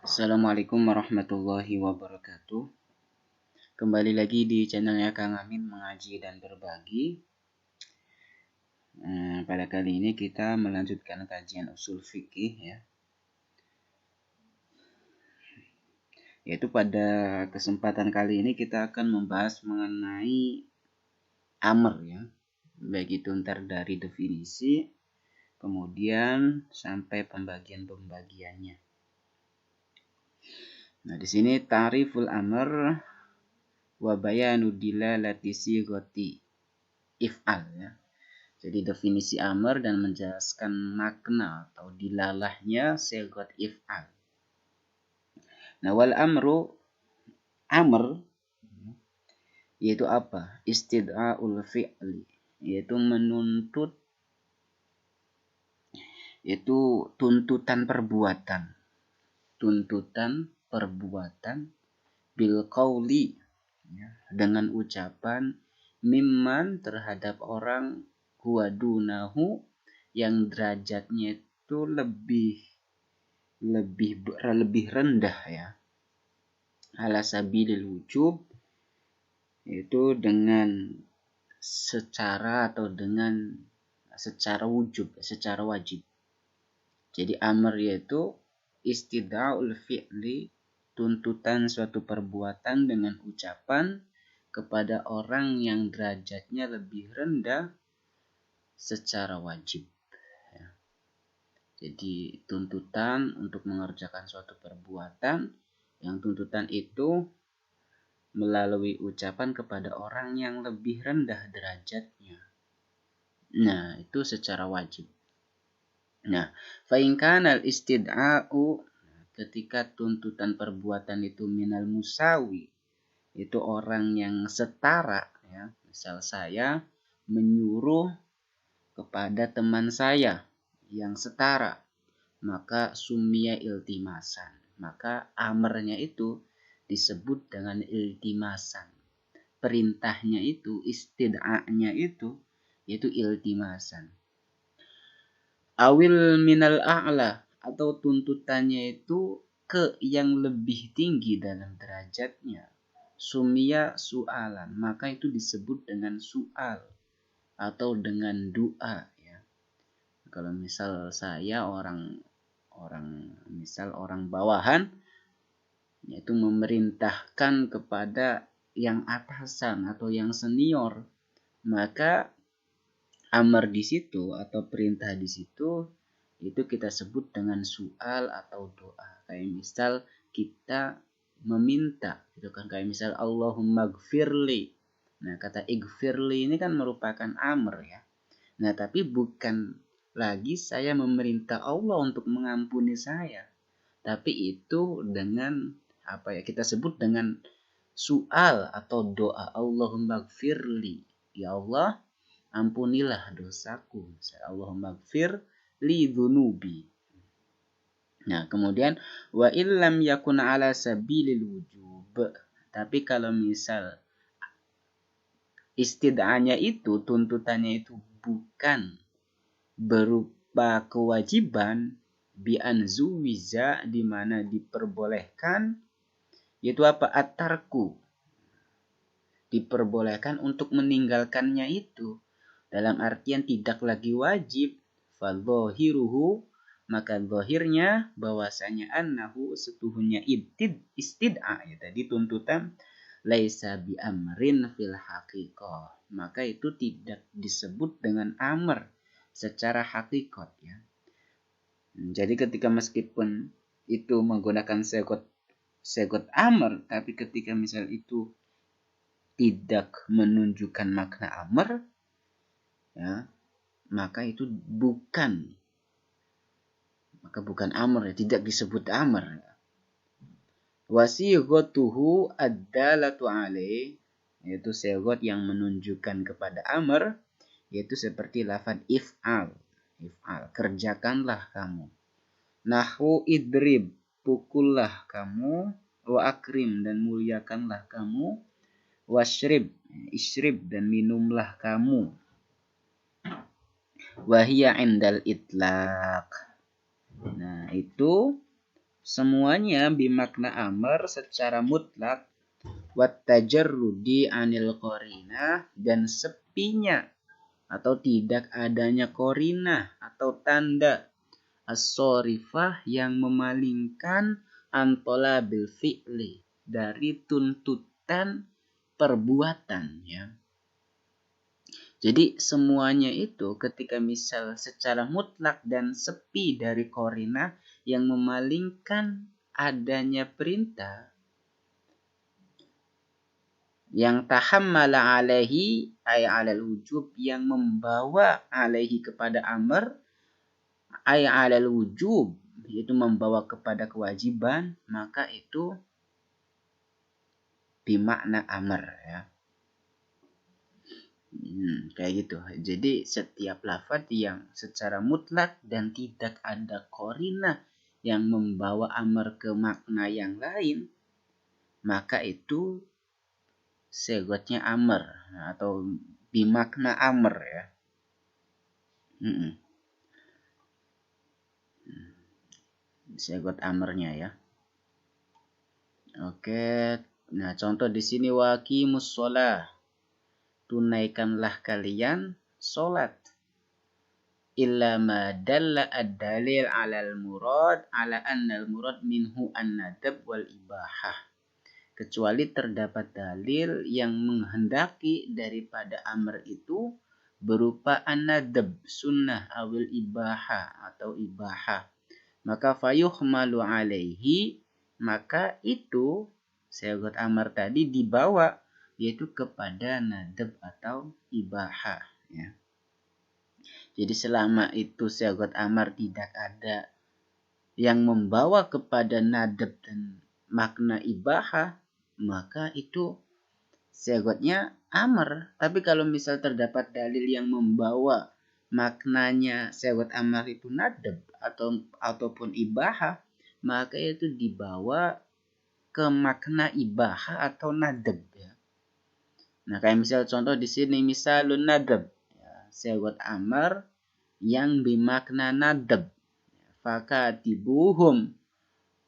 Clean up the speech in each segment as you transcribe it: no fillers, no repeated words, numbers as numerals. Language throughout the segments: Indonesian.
Assalamualaikum warahmatullahi wabarakatuh. Kembali lagi di channelnya Kang Amin mengaji dan berbagi. Pada kali ini kita melanjutkan kajian usul fikih ya. Yaitu pada kesempatan kali ini kita akan membahas mengenai amr ya. Baik itu ntar dari definisi kemudian sampai pembagian-pembagiannya. Nah, di sini ta'riful amr wa bayanu dilalati sighati if'al ya. Jadi definisi amr dan menjelaskan makna atau dilalahnya sighat if'al. Nah, wal amru amr yaitu apa? Istid'aul fi'li, yaitu menuntut, yaitu tuntutan perbuatan. Tuntutan perbuatan bil qauli ya, dengan ucapan mimman terhadap orang huwa dunahu yang derajatnya itu lebih rendah ya. Ala sabilil wujub, itu dengan secara wujub, secara wajib. Jadi amr yaitu istida'ul fi'li, tuntutan suatu perbuatan dengan ucapan kepada orang yang derajatnya lebih rendah secara wajib. Jadi tuntutan untuk mengerjakan suatu perbuatan yang tuntutan itu melalui ucapan kepada orang yang lebih rendah derajatnya. Nah, itu secara wajib. Nah, fa in kana al-istid'a'u, ketika tuntutan perbuatan itu minal musawi, itu orang yang setara ya. Misal saya menyuruh kepada teman saya yang setara, maka sumia iltimasan. Maka amarnya itu disebut dengan iltimasan. Perintahnya itu, istid'a'nya itu, yaitu iltimasan. Awil minal a'la, atau tuntutannya itu ke yang lebih tinggi dalam derajatnya. Sumia su'alan, maka itu disebut dengan su'al atau dengan doa ya. Kalau misal saya orang bawahan, yaitu memerintahkan kepada yang atasan atau yang senior, maka amar di situ atau perintah di situ itu kita sebut dengan su'al atau doa. Kayak misal kita meminta gitu kan, kayak misal Allahumma gfirli. Nah, kata igfirli ini kan merupakan amr ya. Nah, tapi bukan lagi saya memerintah Allah untuk mengampuni saya, tapi itu dengan apa ya, kita sebut dengan su'al atau doa. Allahumma gfirli, ya Allah ampunilah dosaku. Allahumma gfir li dhunubi. Nah, kemudian wa illam yakun ala sabilil wujub. Tapi kalau misal istid'anya itu, tuntutannya itu bukan berupa kewajiban, bi'an zuwiza, di mana diperbolehkan, yaitu apa? Atarku, diperbolehkan untuk meninggalkannya itu, dalam artian tidak lagi wajib. Fadzahiruhu, maka zahirnya bahwasanya annahu setuhunya istid'a ya tadi tuntutan laisa bi amrin fil haqiqah, maka itu tidak disebut dengan amr secara hakikat ya. Jadi ketika meskipun itu menggunakan segot amr, tapi ketika misal itu tidak menunjukkan makna amr ya, maka itu bukan amr ya, tidak disebut amr. Wasighatuhu ad-dalatu alaih, yaitu sigot yang menunjukkan kepada amr, yaitu seperti lafaz if'al, kerjakanlah kamu. Nahwu idrib, pukullah kamu. Wa akrim, dan muliakanlah kamu. Washrib, ishrib, dan minumlah kamu. Wahia indal itlaq. Nah, itu semuanya bimakna amr secara mutlak, wat tajarrudi anil qarinah, dan sepinya atau tidak adanya qarinah atau tanda as-sorifah yang memalingkan antola bil fi'li, dari tuntutan perbuatan, ya. Jadi semuanya itu ketika misal secara mutlak dan sepi dari qarinah yang memalingkan adanya perintah, yang tahammala alaihi ay alal wujub, yang membawa alaihi kepada amr, ay alal wujub, yaitu membawa kepada kewajiban, maka itu bimakna amr, ya. Kayak gitu. Jadi setiap lafaz yang secara mutlak dan tidak ada qarinah yang membawa amr ke makna yang lain, maka itu segotnya amr atau bimakna amr, ya. Segot amrnya, ya. Oke. Nah, contoh di sini waqimus shalah, tunaikanlah kalian salat. Illa ma dalla ad-dalil 'alal murad 'ala anna al-murad minhu an-nadab wal ibahah. Kecuali terdapat dalil yang menghendaki daripada amr itu berupa an-nadab, sunnah, awil ibahah atau ibahah. Maka fayuhmalu alaihi, maka itu segot amr tadi dibawa yaitu kepada nadab atau ibahah, ya. Jadi selama itu segot amr tidak ada yang membawa kepada nadab dan makna ibahah, maka itu segotnya amr. Tapi kalau misal terdapat dalil yang membawa maknanya segot amr itu nadab ataupun ibahah, maka itu dibawa ke makna ibahah atau nadab, ya. Nah, kayak misal contoh di sini misalun nadab, ya, segot amr yang bimakna nadab, fakatibuhum,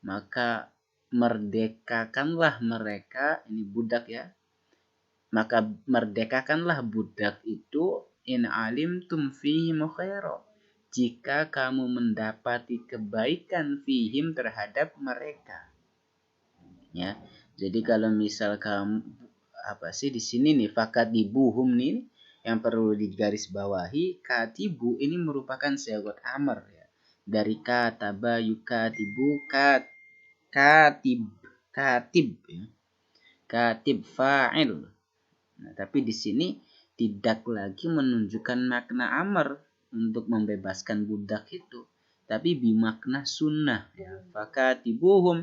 maka merdekakanlah mereka, ini budak, ya. Maka merdekakanlah budak itu, in alimtum fihim khaira, jika kamu mendapati kebaikan fihim terhadap mereka, ya. Jadi kalau misal kamu di sini nih fakatibuhum nih yang perlu digarisbawahi, katibu ini merupakan segot amr, ya. Dari kataba yukatibu, katib, ya. Katib fa'il. Nah, tapi di sini tidak lagi menunjukkan makna amr untuk membebaskan budak itu, tapi bimakna sunnah, ya. Fakatibuhum,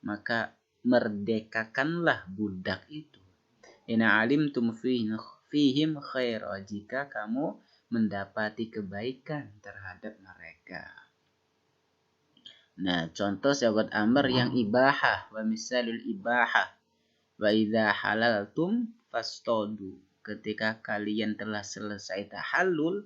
maka merdekakanlah budak itu. Ina alimtum fihim khaira, jika kamu mendapati kebaikan terhadap mereka. Nah, contoh segot amr yang ibahah, wa misalul ibahah, wa idza halaltum fastodu, ketika kalian telah selesai tahallul.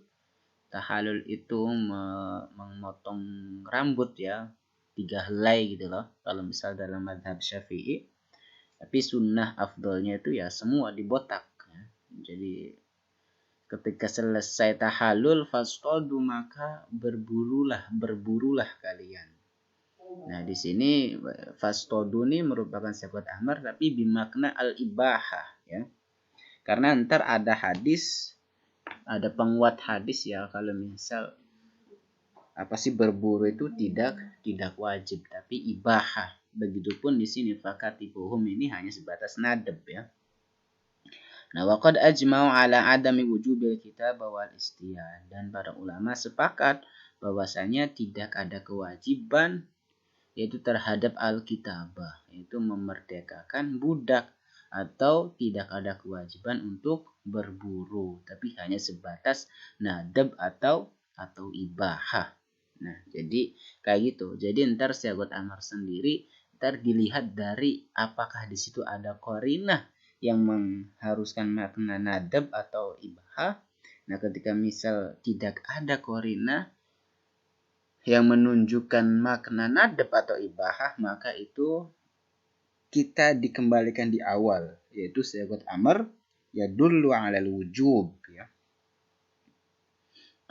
Tahallul itu memotong rambut, ya, 3 helai gitu loh kalau misal dalam mazhab Syafi'i. Tapi sunnah afdolnya itu ya semua dibotak, ya. Jadi ketika selesai tahallul fastodu, maka berburulah kalian. Nah, di sini fastodu ini merupakan segot amr tapi bimakna al-ibahah, ya. Karena ntar ada hadis, ada penguat hadis, ya, kalau misal berburu itu tidak wajib tapi ibahah. Begitupun di sini fakatibuhum ini hanya sebatas nadab, ya. Nah, waqad ajma'u ala adami wujubil kitab wal istiyah, dan para ulama sepakat bahwasanya tidak ada kewajiban yaitu terhadap al-kitabah, yaitu memerdekakan budak, atau tidak ada kewajiban untuk berburu, tapi hanya sebatas nadab atau ibahah. Nah, jadi kayak gitu. Jadi ntar segot amr sendiri ntar dilihat dari apakah di situ ada qarinah yang mengharuskan makna nadab atau ibahah. Nah, ketika misal tidak ada qarinah yang menunjukkan makna nadab atau ibahah, maka itu kita dikembalikan di awal, yaitu sigat amr yadullu 'alal wujub ya.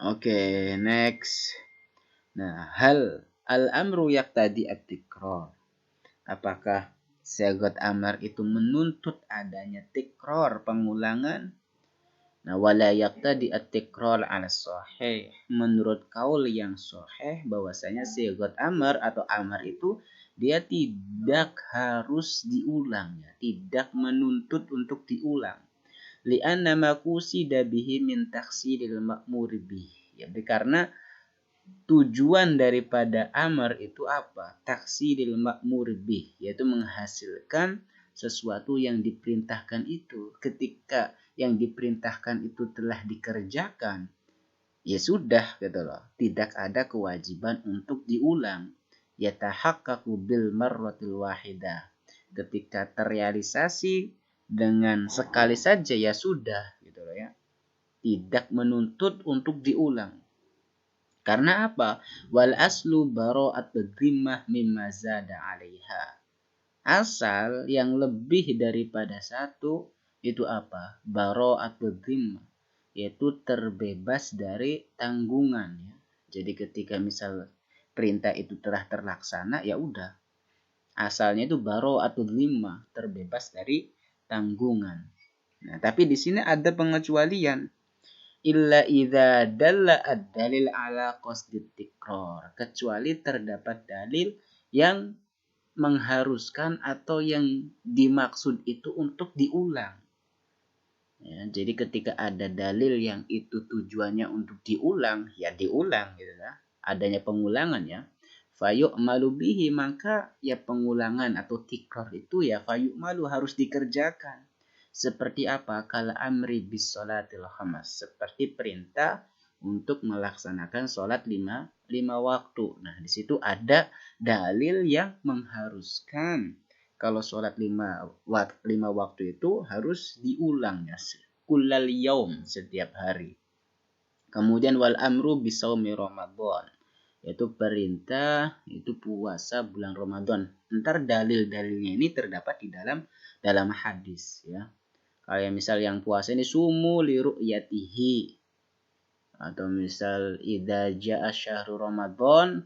Oke, next. Nah, hal al-amru yaqtadi at-tikrar. Apakah sigat amr itu menuntut adanya tikrar, pengulangan? Nah, wala yaqtadi at-tikrar 'ala sahih. Menurut kaul yang sahih bahwasanya sigat amr atau amr itu dia tidak harus diulang ya, tidak menuntut untuk diulang. Li'anna ma qusida bihi min takhsilil ma'mur bih. Ya, karena tujuan daripada amr itu apa? Takhsilil ma'mur bih, yaitu menghasilkan sesuatu yang diperintahkan itu. Ketika yang diperintahkan itu telah dikerjakan, ya sudah gitu loh, tidak ada kewajiban untuk diulang. Yatahaqqaqu bil marratil wahidah. Ketika terrealisasi dengan sekali saja ya sudah gitu loh ya. Tidak menuntut untuk diulang. Karena apa? Wal aslu bara'at dhimmah mimma zada 'alaiha. Asal yang lebih daripada satu itu apa? Bara'atul dhimmah, yaitu terbebas dari tanggungan ya. Jadi ketika misal perintah itu telah terlaksana, ya udah. Asalnya itu bara'atul dhimmah, terbebas dari tanggungan. Nah, tapi di sini ada pengecualian. Illa idza dalla ad-dalil ala qasdit tikrar. Kecuali terdapat dalil yang mengharuskan atau yang dimaksud itu untuk diulang. Ya, jadi ketika ada dalil yang itu tujuannya untuk diulang, ya diulang gitu ya. Adanya pengulangan ya. Fayu'malu malubihi, maka ya pengulangan atau tikrar itu ya fayu'malu harus dikerjakan. Seperti apa? Kala amri bis sholatil khams. Seperti perintah untuk melaksanakan sholat lima waktu. Nah, di situ ada dalil yang mengharuskan kalau sholat lima waktu itu harus diulang ya, kullal yaum, setiap hari. Kemudian wal amru bisaumi Ramadan, yaitu perintah itu puasa bulan Ramadan. Ntar dalil-dalilnya ini terdapat di dalam hadis ya. Kayak misal yang puasa ini sumu li ru'yatihi, atau misal idza jaa syahrul Ramadan,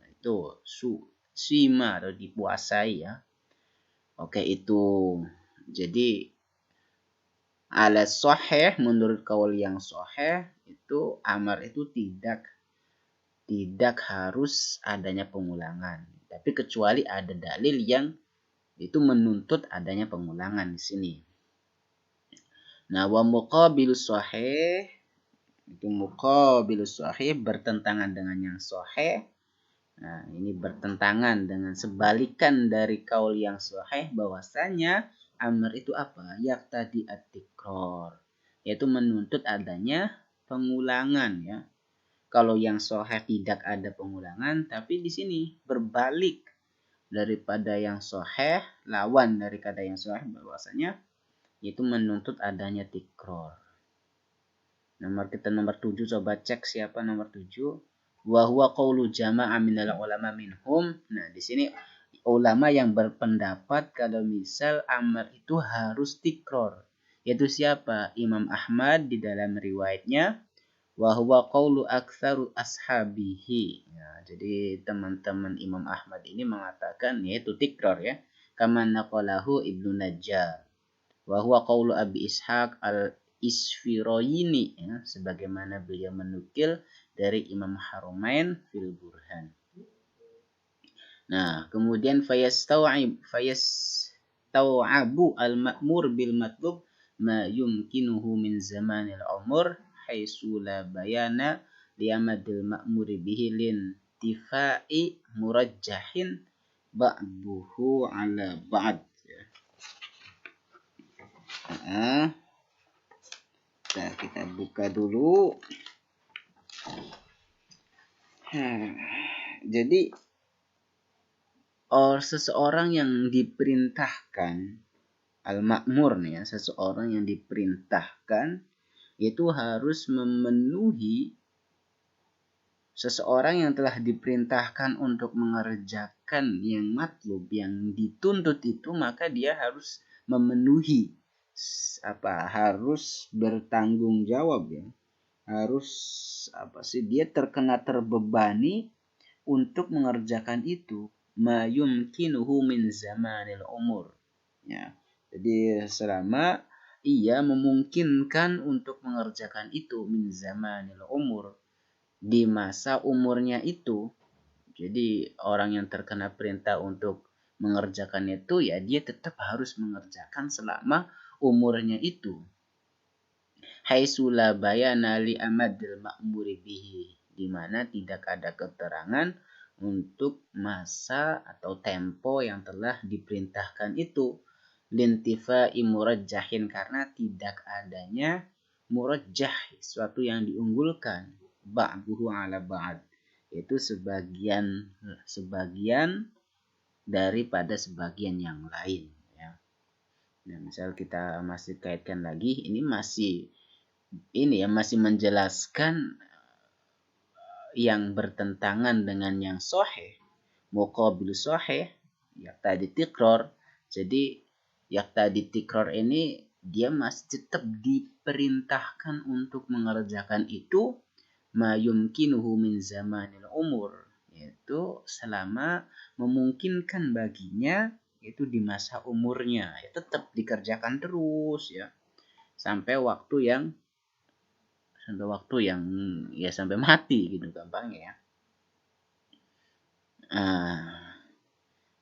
itu sima atau dipuasai ya. Oke, itu. Jadi ala sahih, menurut kaul yang sahih itu amar itu tidak harus adanya pengulangan. Tapi kecuali ada dalil yang itu menuntut adanya pengulangan di sini. Nah, wa muqabilus sahih, itu muqabilus sahih bertentangan dengan yang sahih. Nah, ini bertentangan dengan sebalikan dari kaul yang sahih bahwasanya amr itu apa? Yaqtadi at-tikrar, yaitu menuntut adanya pengulangan ya. Kalau yang sahih tidak ada pengulangan, tapi di sini berbalik daripada yang sahih, lawan daripada yang sahih bahwasanya itu menuntut adanya tikrar. Nomor 7, coba cek siapa nomor 7. Wa huwa qaulu jama'ah minal ulama minhum. Nah, di sini ulama yang berpendapat kalau misal amr itu harus tikrar. Yaitu siapa? Imam Ahmad di dalam riwayatnya, wa huwa qaulu aktsaru ashabihi. Ya, jadi teman-teman Imam Ahmad ini mengatakan yaitu tikrar ya. Kama naqalahu Ibnu Najjar. Wa huwa qaulu Abi Ishaq al-Isfirayini ya, sebagaimana beliau menukil dari Imam Harumain fil Burhan. Nah, kemudian fayastau'abu al-ma'mur bil matlub ma yumkinuhu min zamanil umur haitsu la bayana liamadil ma'muri bihi lin tifai murajjahin ba'duhu ala ba'd. Nah, kita buka dulu. Jadi seseorang yang diperintahkan al-ma'mur nih ya, seseorang yang diperintahkan itu harus memenuhi seseorang yang telah diperintahkan untuk mengerjakan yang matlub, yang dituntut itu, maka dia harus memenuhi harus bertanggung jawab ya. Harus dia terbebani untuk mengerjakan itu, ma yumkinuhu min zamanil umur. Ya. Jadi selama ia memungkinkan untuk mengerjakan itu min zamanil umur, di masa umurnya itu. Jadi orang yang terkena perintah untuk mengerjakan itu ya dia tetap harus mengerjakan selama umurnya itu. Haitsu la bayana li amadil ma'muri bihi, di mana tidak ada keterangan untuk masa atau tempo yang telah diperintahkan itu. Lintifa imurajjahin, karena tidak adanya murajjah, suatu yang diunggulkan, ba'duhu ala ba'd, itu sebagian daripada sebagian yang lain ya. Nah, misal kita masih kaitkan lagi, ini masih menjelaskan yang bertentangan dengan yang sahih, muqabil sahih, yaqtadi tikror. Jadi yaqtadi tikror ini dia masih tetap diperintahkan untuk mengerjakan itu ma yumkinuhu min zamanil umur, yaitu selama memungkinkan baginya itu di masa umurnya, ya tetap dikerjakan terus ya sampai waktu yang ya sampai mati gitu gampangnya ya.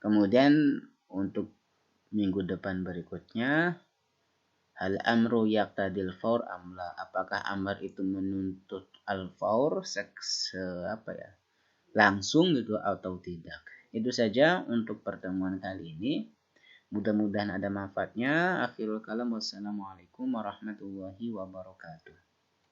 Kemudian untuk minggu depan berikutnya, hal amru yaqtadil faur amla, apakah amar itu menuntut al faur langsung gitu atau tidak. Itu saja untuk pertemuan kali ini. Mudah-mudahan ada manfaatnya. Akhirul kalam, wassalamualaikum warahmatullahi wabarakatuh.